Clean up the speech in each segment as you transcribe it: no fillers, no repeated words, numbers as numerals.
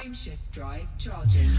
Frameshift drive charging.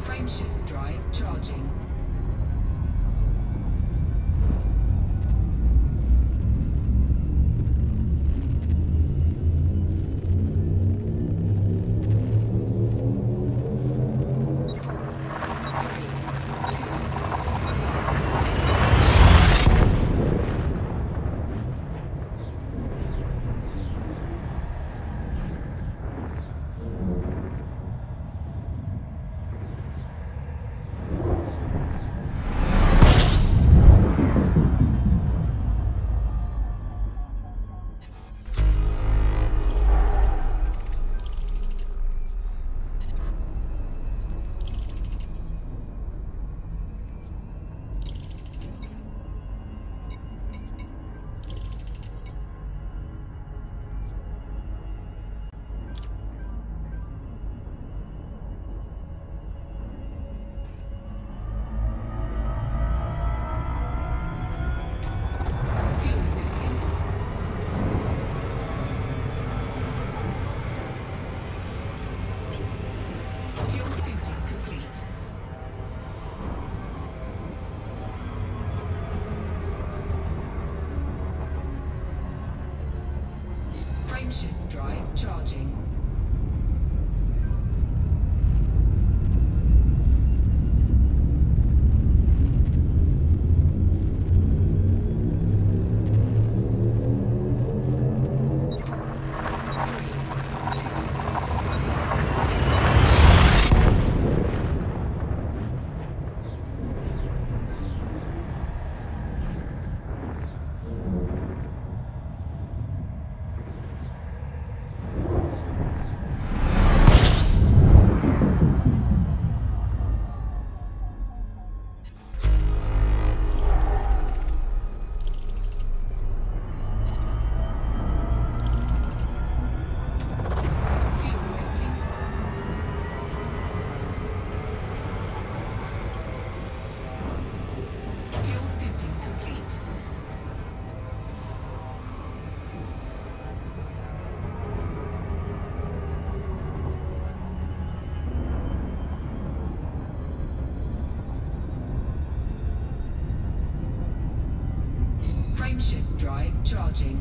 Frameshift drive charging. Frameshift drive charging. Frameshift drive charging.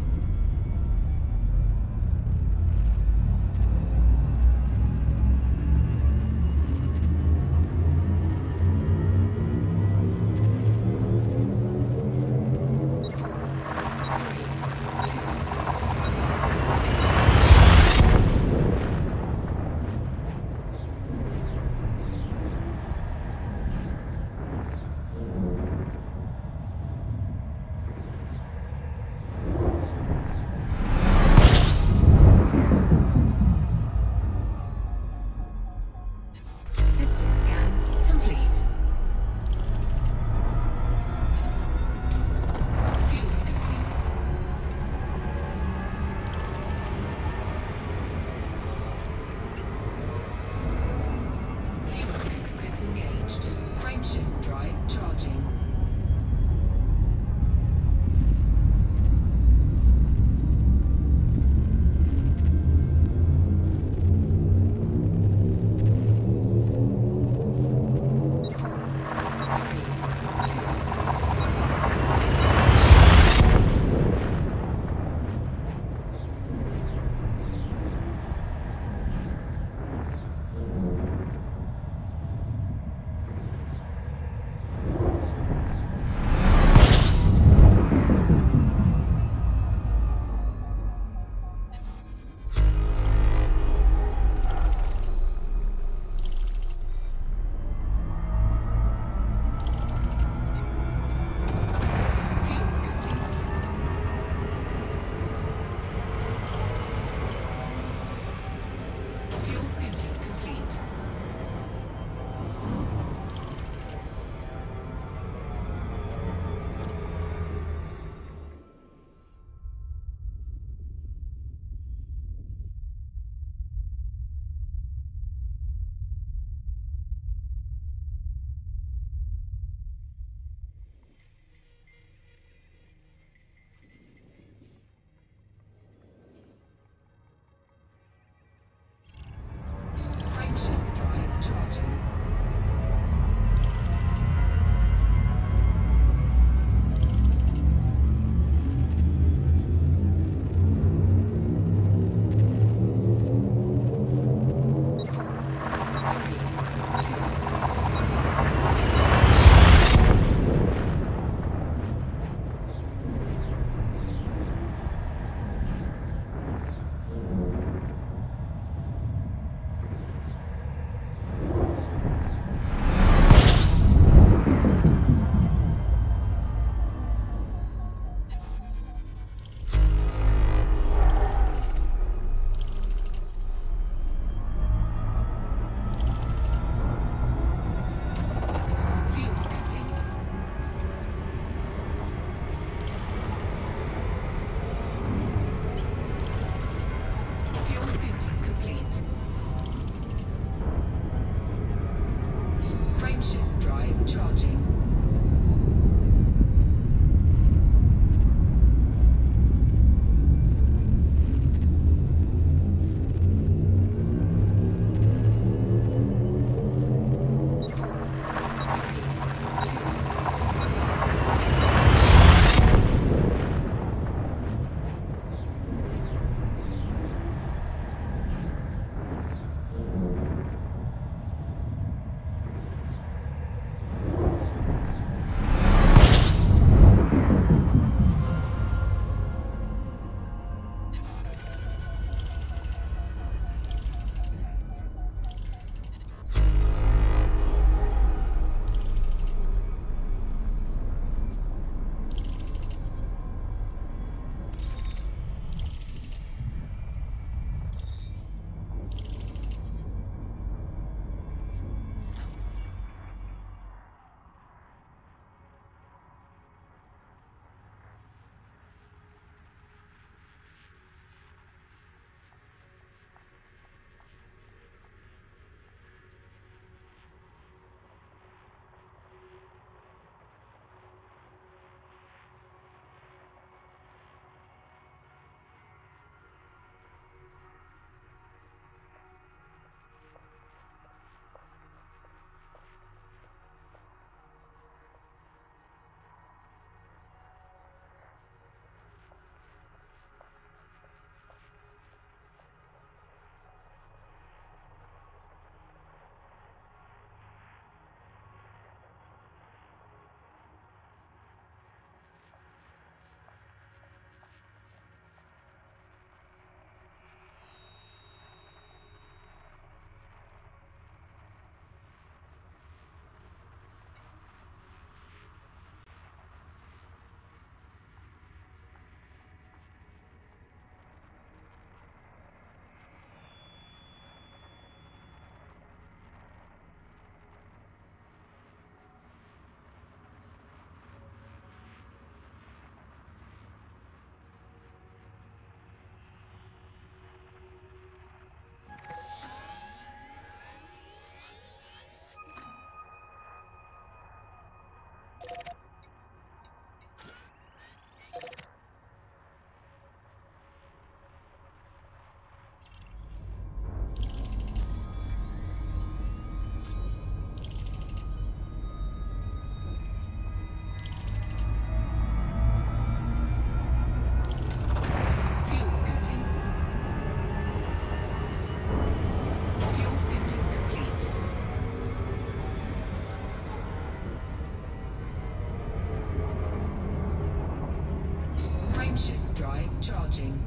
Frameshift drive charging.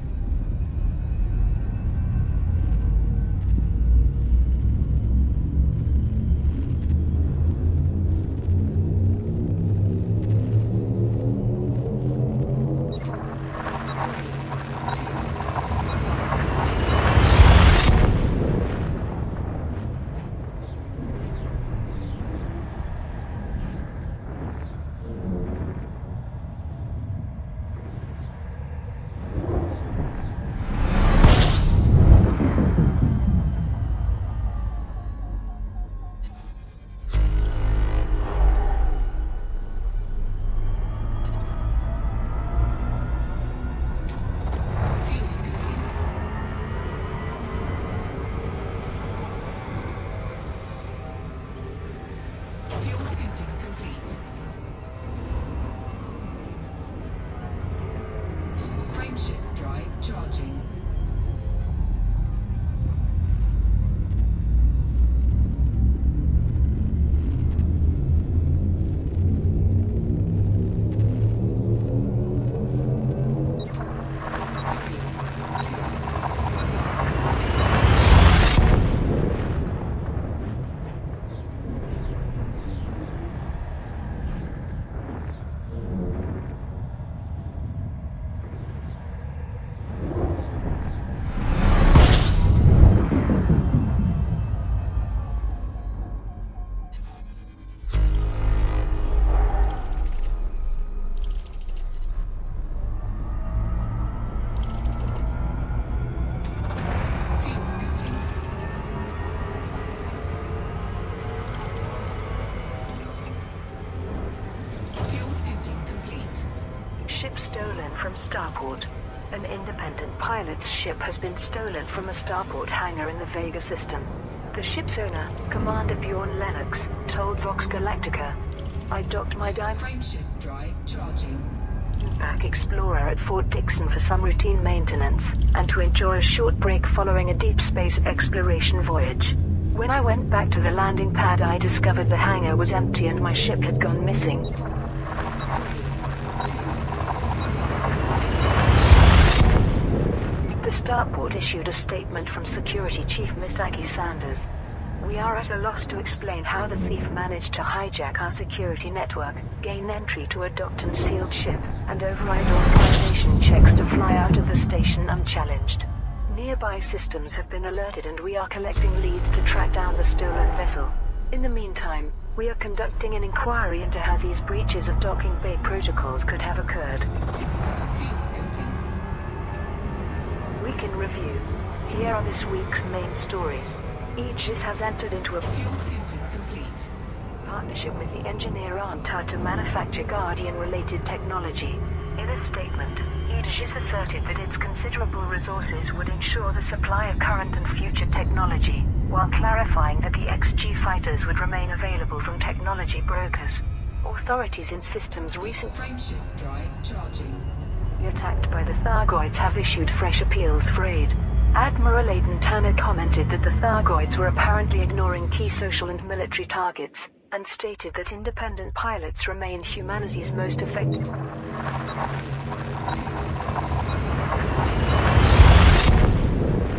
Frameshift drive charging. Ship stolen from starport. An independent pilot's ship has been stolen from a starport hangar in the Vega system. The ship's owner, Commander Bjorn Lennox, told Vox Galactica, "I docked my Frameshift drive charging. back Explorer at Fort Dixon for some routine maintenance, and to enjoy a short break following a deep space exploration voyage. When I went back to the landing pad, I discovered the hangar was empty and my ship had gone missing." The starport issued a statement from Security Chief Misaki Sanders. "We are at a loss to explain how the thief managed to hijack our security network, gain entry to a docked and sealed ship, and override authorization checks to fly out of the station unchallenged. Nearby systems have been alerted and we are collecting leads to track down the stolen vessel. In the meantime, we are conducting an inquiry into how these breaches of docking bay protocols could have occurred." Fuel scoping. Week in review. Here are this week's main stories. Aegis has entered into a Fuel scoping complete. partnership with the engineer Anta to manufacture Guardian-related technology. In a statement, Aegis asserted that its considerable resources would ensure the supply of current and future technology, while clarifying that the XG fighters would remain available from technology brokers. Authorities in systems recently Frameshift drive charging. attacked by the Thargoids have issued fresh appeals for aid. Admiral Aiden Tanner commented that the Thargoids were apparently ignoring key social and military targets, and stated that independent pilots remain humanity's most effective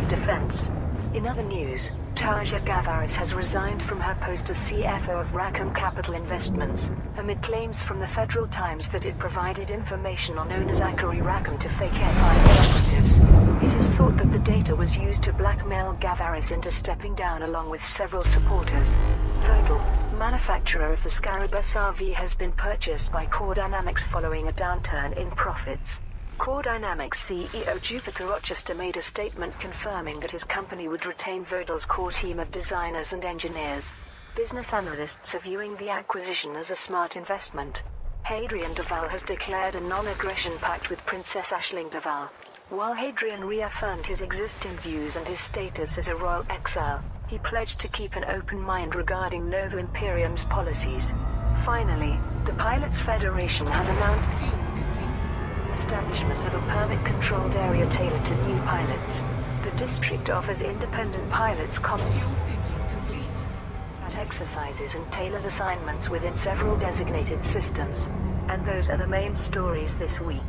defense. In other news, Tarja Gavaris has resigned from her post as CFO of Rackham Capital Investments, amid claims from the Federal Times that it provided information on owner Zachary Rackham to fake FIA operatives. It is thought that the data was used to blackmail Gavaris into stepping down along with several supporters. Virgil, manufacturer of the Scarab SRV, has been purchased by Core Dynamics following a downturn in profits. Core Dynamics CEO Jupiter Rochester made a statement confirming that his company would retain Virgil's core team of designers and engineers. Business analysts are viewing the acquisition as a smart investment. Hadrian Duval has declared a non-aggression pact with Princess Aisling Duval. While Hadrian reaffirmed his existing views and his status as a royal exile, he pledged to keep an open mind regarding Nova Imperium's policies. Finally, the Pilots Federation has announced Fuel scoping. establishment of a permit-controlled area tailored to new pilots. The district offers independent pilots Fuel scoping complete. combat exercises and tailored assignments within several designated systems. And those are the main stories this week.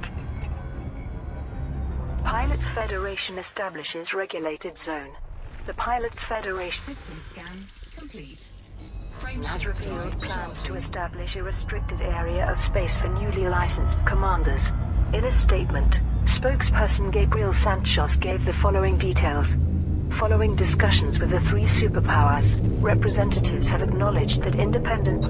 Pilots Federation establishes regulated zone. The Pilots Federation System scan complete. has revealed Drive plans to charging. establish a restricted area of space for newly licensed commanders. In a statement, spokesperson Gabriel Santos gave the following details. Following discussions with the three superpowers, representatives have acknowledged that independent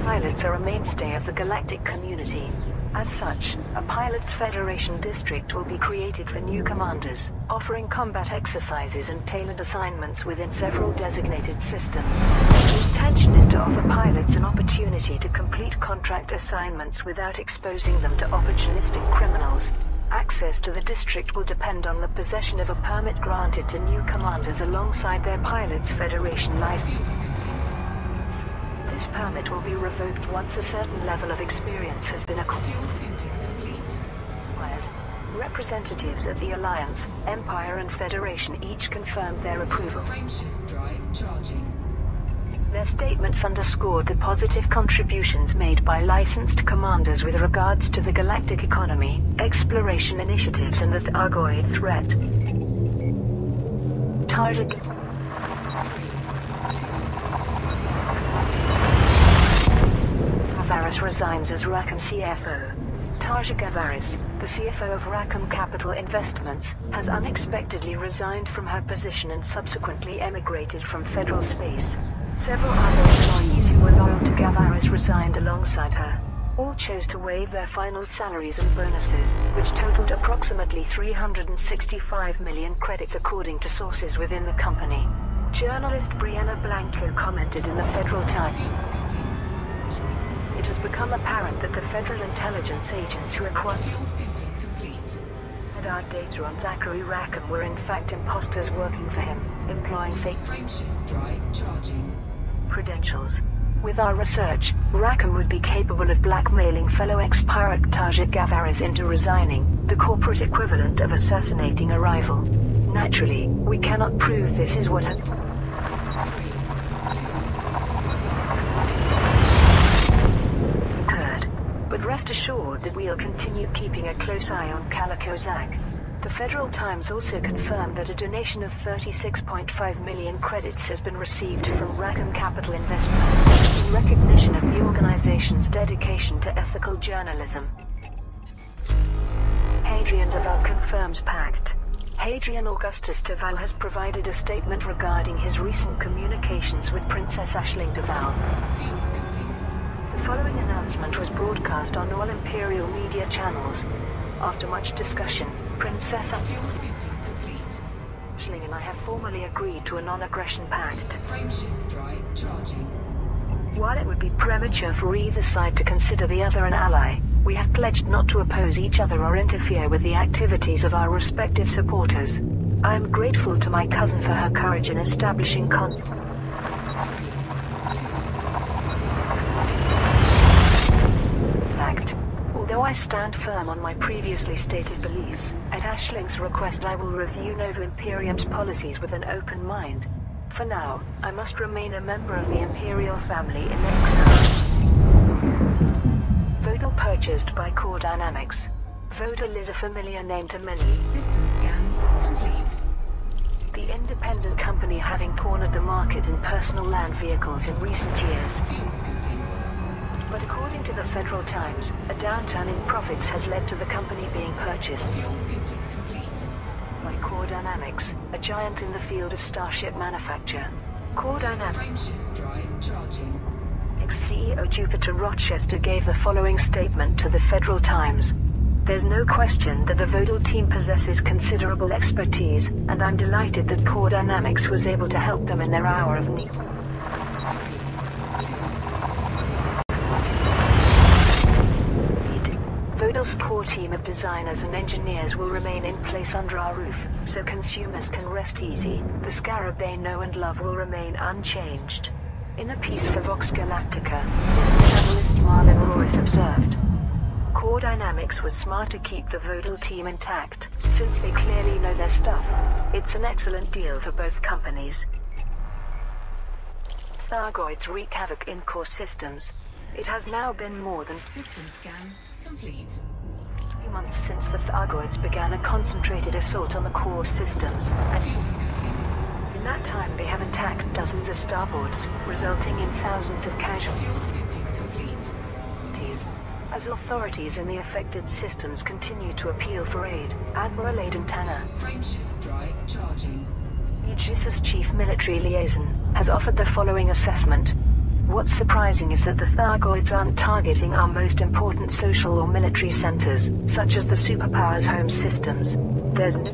pilots are a mainstay of the galactic community. As such, a Pilots Federation district will be created for new commanders, offering combat exercises and tailored assignments within several designated systems. The intention is to offer pilots an opportunity to complete contract assignments without exposing them to opportunistic criminals. Access to the district will depend on the possession of a permit granted to new commanders alongside their Pilots Federation license. This permit will be revoked once a certain level of experience has been acquired. Fuel scooping complete. Representatives of the Alliance, Empire and Federation each confirmed their approval. Frameshift drive charging. Their statements underscored the positive contributions made by licensed commanders with regards to the galactic economy, exploration initiatives and the Thargoid threat. Target Gavaris resigns as Rackham CFO. Tarja Gavaris, the CFO of Rackham Capital Investments, has unexpectedly resigned from her position and subsequently emigrated from federal space. Several other employees who were loyal to Gavaris resigned alongside her. All chose to waive their final salaries and bonuses, which totaled approximately 365 million credits according to sources within the company. Journalist Brianna Blanco commented in the Federal Times. Fuel scooping. It has become apparent that the federal intelligence agents who acquired Fuel scooping complete. our data on Zachary Rackham were in fact imposters working for him, employing fake Frameshift drive charging. credentials. With our research, Rackham would be capable of blackmailing fellow ex-pirate Tarja Gavaris into resigning, the corporate equivalent of assassinating a rival. Naturally, we cannot prove this is what has occurred. But rest assured that we'll continue keeping a close eye on Calico Zach. The Federal Times also confirmed that a donation of 36.5 million credits has been received from Rackham Capital Investments in recognition of the organization's dedication to ethical journalism. Hadrian Deval confirms pact. Hadrian Augustus Deval has provided a statement regarding his recent communications with Princess Aisling Deval. Fuel scooping. The following announcement was broadcast on all Imperial media channels. After much discussion, Princess Fuel scooping complete. Aisling and I have formally agreed to a non-aggression pact. Frameshift drive charging. While it would be premature for either side to consider the other an ally, we have pledged not to oppose each other or interfere with the activities of our respective supporters. I am grateful to my cousin for her courage in establishing contact. Although I stand firm on my previously stated beliefs, at Aisling's request I will review Nova Imperium's policies with an open mind. For now, I must remain a member of the Imperial family in exile. Vodal purchased by Core Dynamics. Vodal is a familiar name to many. System scan complete. The independent company having cornered the market in personal land vehicles in recent years. Fuel scooping. But according to the Federal Times, a downturn in profits has led to the company being purchased Fuel scooping complete. by Core Dynamics, a giant in the field of starship manufacture. Core Dynamics Frameshift drive charging. ex-CEO Jupiter Rochester gave the following statement to the Federal Times. There's no question that the Vodal team possesses considerable expertise, and I'm delighted that Core Dynamics was able to help them in their hour of need. Vodal's core team of designers and engineers will remain in place under our roof, so consumers can rest easy. The scarab they know and love will remain unchanged. In a piece for Vox Galactica, business analyst Marlon Royce observed, Core Dynamics was smart to keep the Vodal team intact, since they clearly know their stuff. It's an excellent deal for both companies. Thargoids wreak havoc in core systems. It has now been more than System scan complete. 3 months since the Thargoids began a concentrated assault on the core systems, and Fuel scoping. in that time they have attacked dozens of starboards, resulting in thousands of casualties. Fuel scoping complete. As authorities in the affected systems continue to appeal for aid, Admiral Aidan Tanner, Frameshift drive charging. Aegis's chief military liaison, has offered the following assessment. What's surprising is that the Thargoids aren't targeting our most important social or military centers, such as the superpowers' home systems. There's no...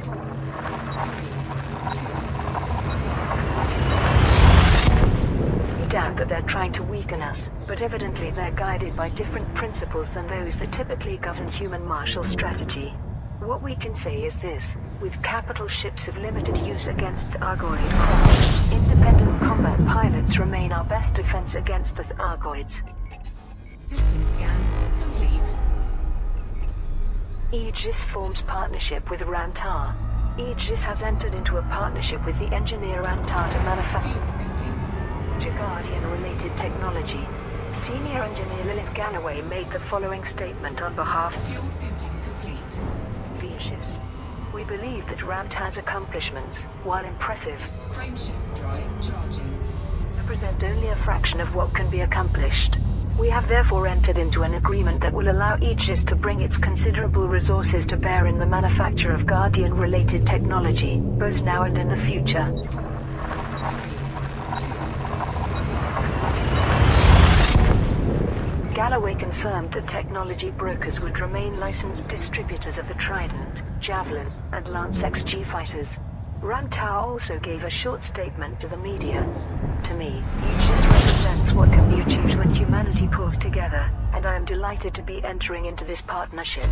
We doubt that they're trying to weaken us, but evidently they're guided by different principles than those that typically govern human martial strategy. What we can say is this: with capital ships of limited use against Thargoid craft, independent combat pilots remain our best defense against the Thargoids. System scan complete. Aegis forms partnership with Rantar. Aegis has entered into a partnership with the engineer Rantar to manufacture Fuel scoping. Guardian-related technology. Senior engineer Lilith Galloway made the following statement on behalf of Fuel scoping complete. Aegis. We believe that Rantar's accomplishments, while impressive, Frameshift drive charging. represent only a fraction of what can be accomplished. We have therefore entered into an agreement that will allow Aegis to bring its considerable resources to bear in the manufacture of Guardian-related technology, both now and in the future. Galloway confirmed that technology brokers would remain licensed distributors of the Trident, Javelin, and Lance XG fighters. Rantar also gave a short statement to the media. To me, Aegis represents what can be achieved when humanity pulls together, and I am delighted to be entering into this partnership.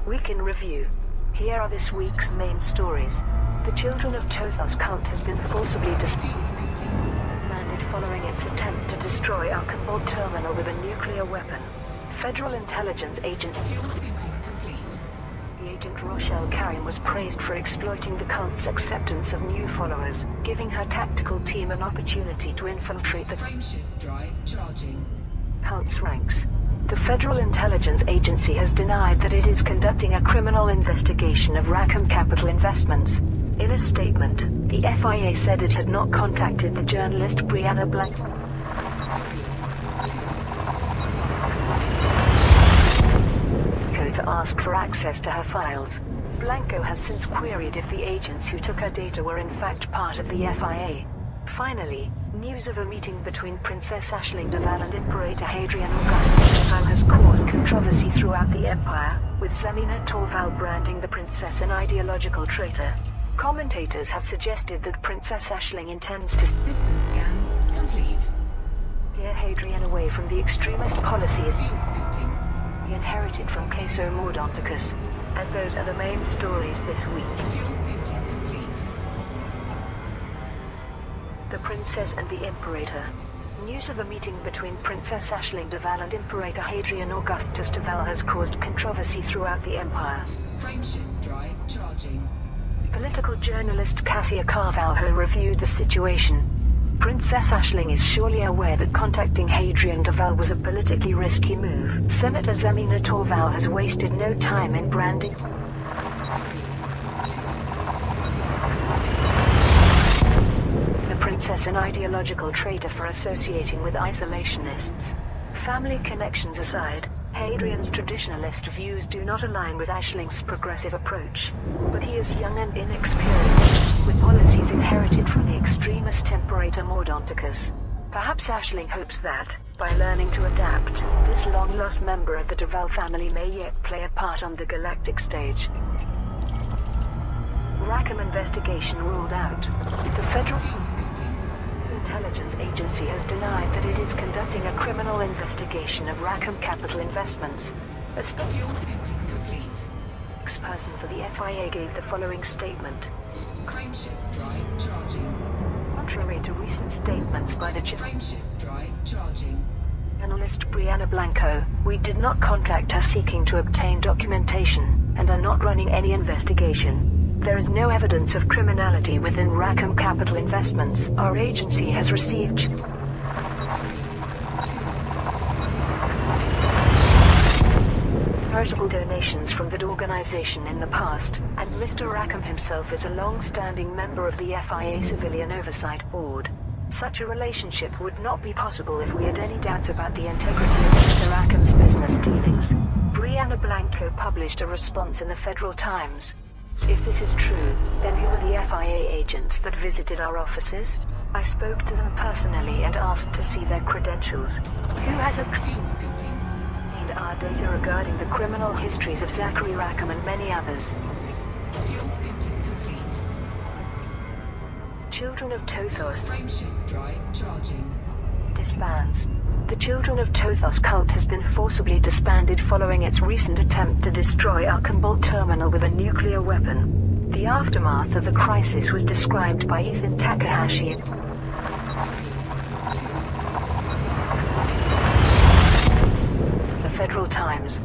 Week in review. Here are this week's main stories. The Children of Tothos cult has been forcibly disbanded following its attempt to destroy Alkenbold terminal with a nuclear weapon. Federal intelligence agent Fuel scoping complete. The agent Rochelle Karim was praised for exploiting the cult's acceptance of new followers, giving her tactical team an opportunity to infiltrate the Frameshift drive charging. cult's ranks. The Federal Intelligence Agency has denied that it is conducting a criminal investigation of Rackham Capital Investments. In a statement, the FIA said it had not contacted the journalist Brianna Blanco to ask for access to her files. Blanco has since queried if the agents who took her data were in fact part of the FIA. Finally, news of a meeting between Princess Aisling Duval and Imperator Hadrian Augustus Duval has caused controversy throughout the Empire, with Zemina Torval branding the princess an ideological traitor. Commentators have suggested that Princess Aisling intends to System scan complete. steer Hadrian away from the extremist policies Fuel scoping. he inherited from Caeso Mordonticus. And those are the main stories this week. Fuel scoping complete. The Princess and the Imperator. News of a meeting between Princess Aisling Duval and Imperator Hadrian Augustus Duval has caused controversy throughout the Empire. Frameshift drive charging. Political journalist Cassia Carvalho reviewed the situation. Princess Aisling is surely aware that contacting Hadrian Duval was a politically risky move. Senator Zemina Torval has wasted no time in branding the princess an ideological traitor for associating with isolationists. Family connections aside, Hadrian's traditionalist views do not align with Aisling's progressive approach. But he is young and inexperienced, with policies inherited from the extremist Imperator Mordonticus. Perhaps Aisling hopes that, by learning to adapt, this long-lost member of the Duval family may yet play a part on the galactic stage. Rackham investigation ruled out. The Federal Fuel scoping. Intelligence Agency has denied that it is conducting a criminal investigation of Rackham Capital Investments. A Fuel scoping complete. spokesperson for the FIA gave the following statement. Frameshift drive charging. Contrary to recent statements by the Frameshift drive charging. journalist Brianna Blanco, we did not contact her seeking to obtain documentation, and are not running any investigation. There is no evidence of criminality within Rackham Capital Investments. Our agency has received charitable donations from that organization in the past, and Mr. Rackham himself is a long-standing member of the FIA Civilian Oversight Board. Such a relationship would not be possible if we had any doubts about the integrity of Mr. Rackham's business dealings. Brianna Blanco published a response in the Federal Times. If this is true, then who were the FIA agents that visited our offices? I spoke to them personally and asked to see their credentials. Who has a Fuel scooping. need our data regarding the criminal histories of Zachary Rackham and many others? Fuel scooping complete. Children of Tothos Frameshift drive charging. disbands. The Children of Tothos cult has been forcibly disbanded following its recent attempt to destroy our Cobalt terminal with a nuclear weapon. The aftermath of the crisis was described by Ethan Takahashi. The Federal Times.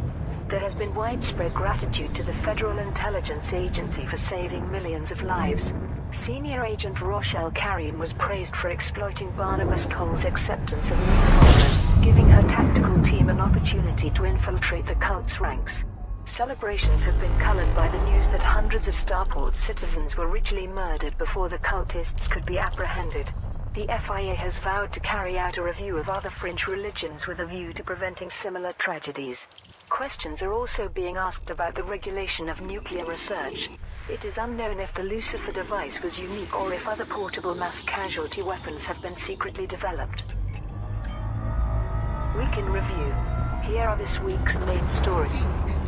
There has been widespread gratitude to the Federal Intelligence Agency for saving millions of lives. Senior Agent Rochelle Carrion was praised for exploiting Barnabas Cole's acceptance of new followers, giving her tactical team an opportunity to infiltrate the cult's ranks. Celebrations have been colored by the news that hundreds of Starport citizens were ritually murdered before the cultists could be apprehended. The FIA has vowed to carry out a review of other fringe religions with a view to preventing similar tragedies. Questions are also being asked about the regulation of nuclear research. It is unknown if the Lucifer device was unique or if other portable mass casualty weapons have been secretly developed. Week in review. Here are this week's main stories. Fuel scooping.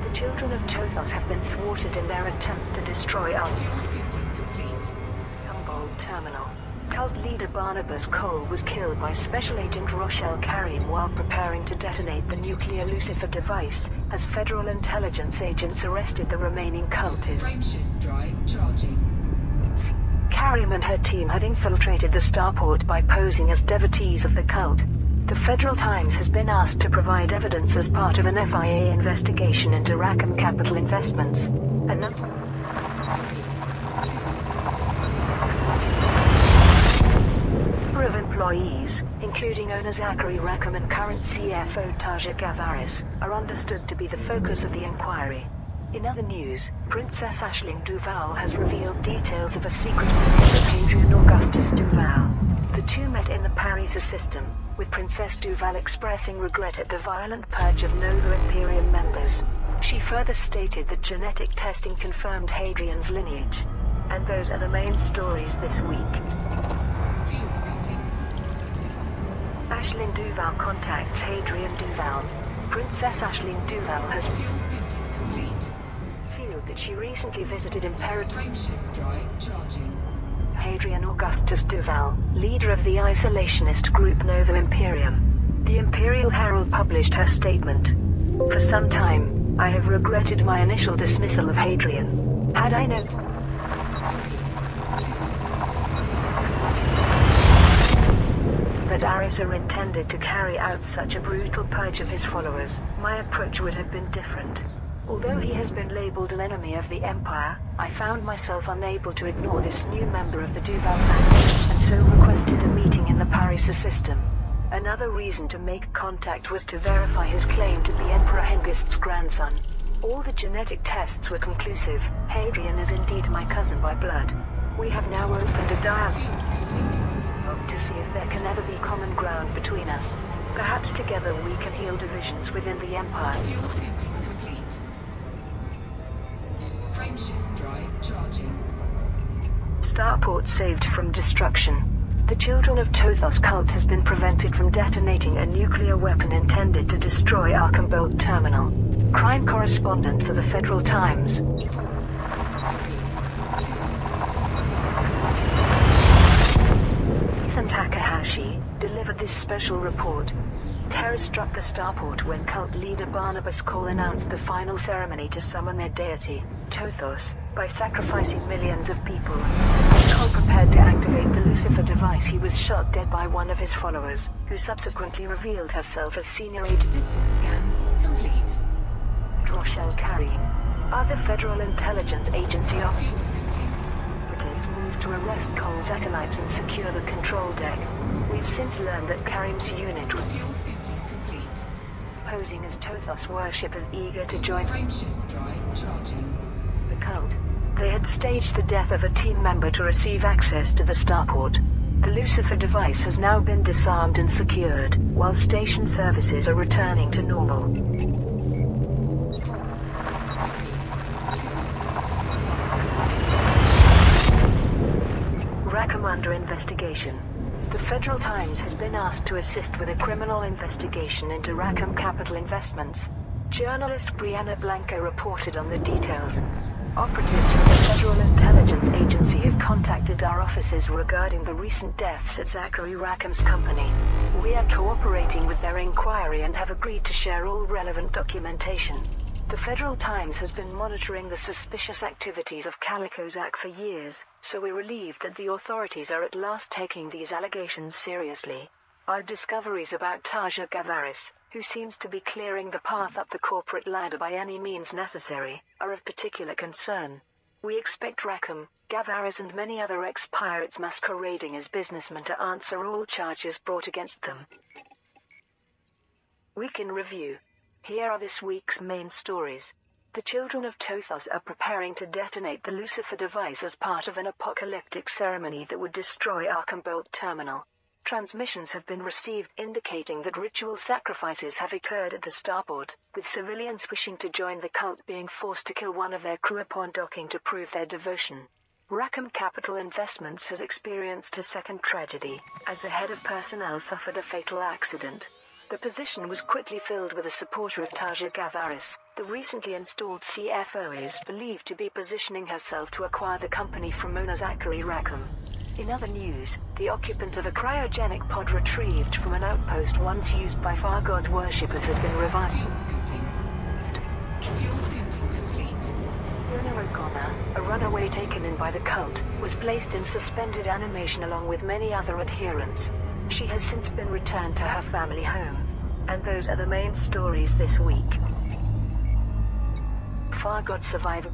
The Children of Tothos have been thwarted in their attempt to destroy our Fuel scooping complete. Humboldt terminal. Cult leader Barnabas Cole was killed by Special Agent Rochelle Carrion while preparing to detonate the nuclear Lucifer device, as federal intelligence agents arrested the remaining cultists. Frameshift drive charging. Carrion and her team had infiltrated the starport by posing as devotees of the cult. The Federal Times has been asked to provide evidence as part of an FIA investigation into Rackham Capital Investments. A number of employees, including owner Zachary Rackham and current CFO Taja Gavaris, are understood to be the focus of the inquiry. In other news, Princess Aisling Duval has revealed details of a secret meeting with Adrian Augustus Duval. The two met in the Paris system, with Princess Duval expressing regret at the violent purge of Nova Imperium members. She further stated that genetic testing confirmed Hadrian's lineage. And those are the main stories this week. Fuel scooping. Aisling Duval contacts Hadrian Duval. Princess Aisling Duval has Fuel scooping complete. revealed that she recently visited Imperator Frameshift drive charging. Hadrian Augustus Duval, leader of the isolationist group Nova Imperium. The Imperial Herald published her statement. For some time, I have regretted my initial dismissal of Hadrian. Had I known that Aris are intended to carry out such a brutal purge of his followers, my approach would have been different. Although he has been labeled an enemy of the Empire, I found myself unable to ignore this new member of the Duval family, and so requested a meeting in the Paris system. Another reason to make contact was to verify his claim to be Emperor Hengist's grandson. All the genetic tests were conclusive. Hadrian is indeed my cousin by blood. We have now opened a dialogue Fuel scooping. to see if there can ever be common ground between us. Perhaps together we can heal divisions within the Empire. Fuel scooping complete. Frameshift drive charging. Starport saved from destruction. The Children of Tothos cult has been prevented from detonating a nuclear weapon intended to destroy our Cobalt terminal. Crime correspondent for the Federal Times. Ethan Takahashi delivered this special report. Terror struck the starport when cult leader Barnabas Cole announced the final ceremony to summon their deity, Tothos, by sacrificing millions of people. As Cole prepared to activate the Lucifer device, he was shot dead by one of his followers, who subsequently revealed herself as senior agent System scan complete. Rochelle Carrion. Other Federal Intelligence Agency Fuel scooping. operatives moved to arrest Cole's acolytes and secure the control deck. We've since learned that Karim's unit was Fuel scooping complete. posing as Tothos worshippers eager to join Frameshift drive charging. the cult. They had staged the death of a team member to receive access to the starport. The Lucifer device has now been disarmed and secured, while station services are returning to normal. Rackham under investigation. The Federal Times has been asked to assist with a criminal investigation into Rackham Capital Investments. Journalist Brianna Blanco reported on the details. Operatives from the Federal Intelligence Agency have contacted our offices regarding the recent deaths at Zachary Rackham's company. We are cooperating with their inquiry and have agreed to share all relevant documentation. The Federal Times has been monitoring the suspicious activities of Calico Zach for years, so we're relieved that the authorities are at last taking these allegations seriously. Our discoveries about Taja Gavaris, who seems to be clearing the path up the corporate ladder by any means necessary, are of particular concern. We expect Rackham, Gavaris and many other ex-pirates masquerading as businessmen to answer all charges brought against them. Week in Review. Here are this week's main stories. The children of Tothos are preparing to detonate the Lucifer device as part of an apocalyptic ceremony that would destroy Arkham Bolt Terminal. Transmissions have been received indicating that ritual sacrifices have occurred at the starport, with civilians wishing to join the cult being forced to kill one of their crew upon docking to prove their devotion. Rackham Capital Investments has experienced a second tragedy, as the head of personnel suffered a fatal accident. The position was quickly filled with a supporter of Taja Gavaris. The recently installed CFO is believed to be positioning herself to acquire the company from owner Zachary Rackham. In other news, the occupant of a cryogenic pod retrieved from an outpost once used by Far God worshippers has been revived. Fuel scooping. Fuel scooping complete. Fiona O'Connor, a runaway taken in by the cult, was placed in suspended animation along with many other adherents. She has since been returned to her family home. And those are the main stories this week. Far God survivor.